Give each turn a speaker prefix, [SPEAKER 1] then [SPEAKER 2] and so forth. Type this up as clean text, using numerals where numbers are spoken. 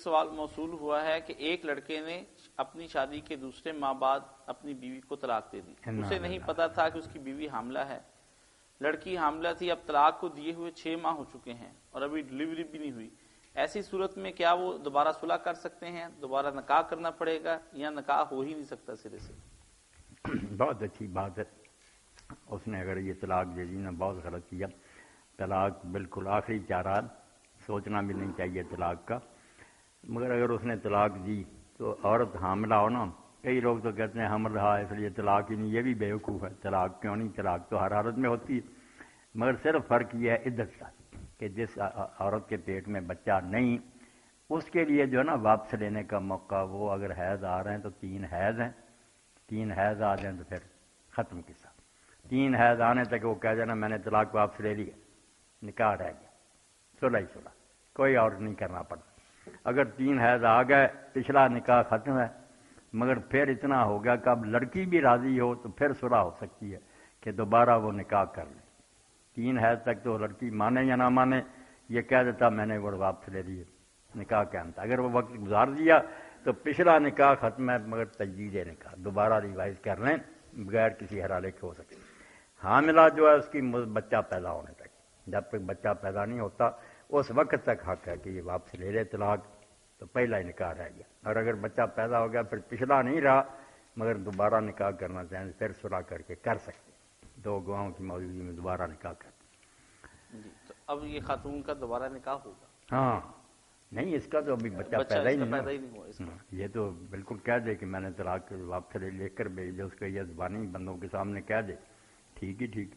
[SPEAKER 1] سوال موصول ہوا ہے کہ ایک لڑکے نے اپنی شادی کے دوسرے ماہ بعد اپنی بیوی کو طلاق دے دی. اسے نہیں پتا تھا کہ اس کی بیوی حاملہ ہے. لڑکی حاملہ تھی، اب طلاق کو دیے ہوئے 6 ماہ ہو چکے ہیں اور ابھی ڈلیوری بھی نہیں ہوئی. ایسی صورت میں کیا وہ دوبارہ صلح کر سکتے ہیں؟ دوبارہ نکاح کرنا پڑے گا یا نکاح ہو ہی نہیں سکتا سرے سے؟
[SPEAKER 2] بہت اچھی بات ہے. اس نے اگر یہ طلاق دے دی نا بہت غلط کیا. طلاق بالکل آخری چارہ، سوچنا بھی نہیں چاہیے طلاق کا. مگر اگر اس نے طلاق دی تو عورت حاملہ ہو نا، کئی لوگ تو کہتے ہیں حمل رہا ہے اس لیے طلاق ہی نہیں. یہ بھی بیوقوف ہے. طلاق کیوں نہیں؟ طلاق تو ہر حالت میں ہوتی ہے، مگر صرف فرق یہ ہے عدت کا کہ جس عورت کے پیٹ میں بچہ نہیں اس کے لیے جو ہے نا واپس لینے کا موقع، وہ اگر حیض آ رہے ہیں تو 3 حیض ہیں، 3 حیض آ جائیں تو پھر ختم قصہ. 3 حیض آنے تک وہ کہہ دینا میں نے طلاق واپس لے لیا، نکاح رہ گیا، صلح ہی صلح، کوئی اور نہیں کرنا پڑتا. اگر 3 حیض آ گئے پچھلا نکاح ختم ہے. مگر پھر اتنا ہو گیا کہ اب لڑکی بھی راضی ہو تو پھر صلح ہو سکتی ہے کہ دوبارہ وہ نکاح کر لے. 3 حیض تک تو لڑکی مانے یا نہ مانے یہ کہہ دیتا میں نے وہ واپس لے لیے، نکاح قائم تھا. اگر وہ وقت گزار دیا تو پچھلا نکاح ختم ہے، مگر تجدید نکاح دوبارہ ریوائز کر لیں بغیر کسی حرالے کے ہو سکے. حاملہ جو ہے اس کی بچہ پیدا ہونے تک، جب تک بچہ پیدا نہیں ہوتا اس وقت تک حق ہے کہ یہ واپس لے لے طلاق، تو پہلا ہی نکاح رہ گیا. اور اگر بچہ پیدا ہو گیا پھر پچھلا نہیں رہا مگر دوبارہ نکاح کرنا چاہیں پھر صلح کر کے کر سکتے، 2 گواہوں کی موجودگی میں دوبارہ نکاح کر.
[SPEAKER 1] جی تو اب یہ خاتون کا دوبارہ نکاح ہوگا؟
[SPEAKER 2] ہاں نہیں، اس کا تو ابھی بچہ پیدا ہی
[SPEAKER 1] پیدا ہی
[SPEAKER 2] نہیں
[SPEAKER 1] نہیں ہوا اس
[SPEAKER 2] ہوا.
[SPEAKER 1] کا.
[SPEAKER 2] یہ تو بالکل کہہ دے کہ میں نے طلاق واپس لے کر بھیج دے، اس کو یہ زبانی بندوں کے سامنے کہہ دے، ٹھیک ہی ٹھیک.